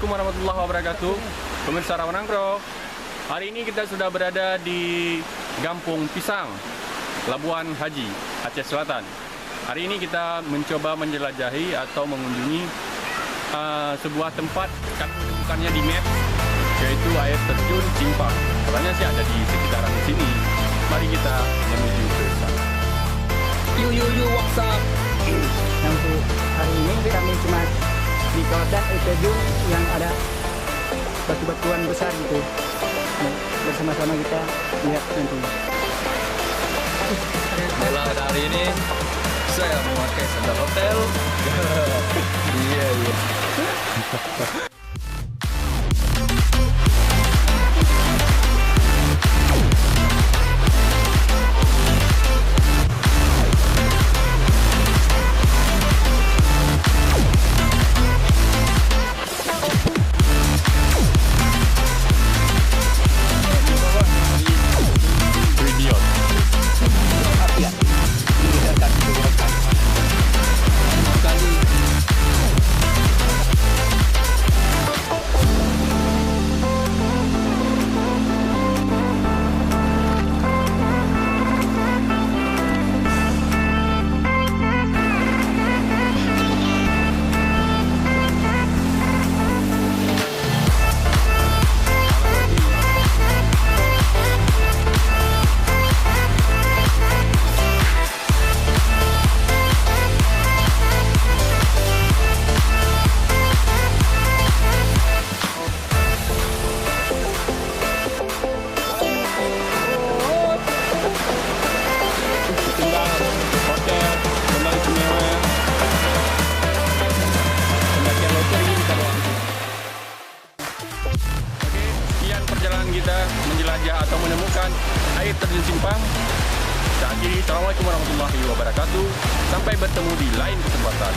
Assalamualaikum warahmatullahi wabarakatuh. Pemirsa Rawanangkro, hari ini kita sudah berada di Kampung Pisang, Labuan Haji, Aceh Selatan. Hari ini kita mencoba menjelajahi atau mengunjungi sebuah tempat kami menemukannya di map, yaitu air terjun Simpang. Katanya sih ada di sekitaran sini. Mari kita menuju ke sana. What's up? Untuk hari ini kami cuma di kawasan air terjun yang ada batu-batuan besar gitu. Nah, bersama-sama kita lihat nanti. Mulai dari ini saya memakai sandal hotel. Iya. Perjalanan kita menjelajah atau menemukan air terjun Simpang. Saya akhiri, Assalamualaikum warahmatullahi wabarakatuh. Sampai bertemu di lain kesempatan.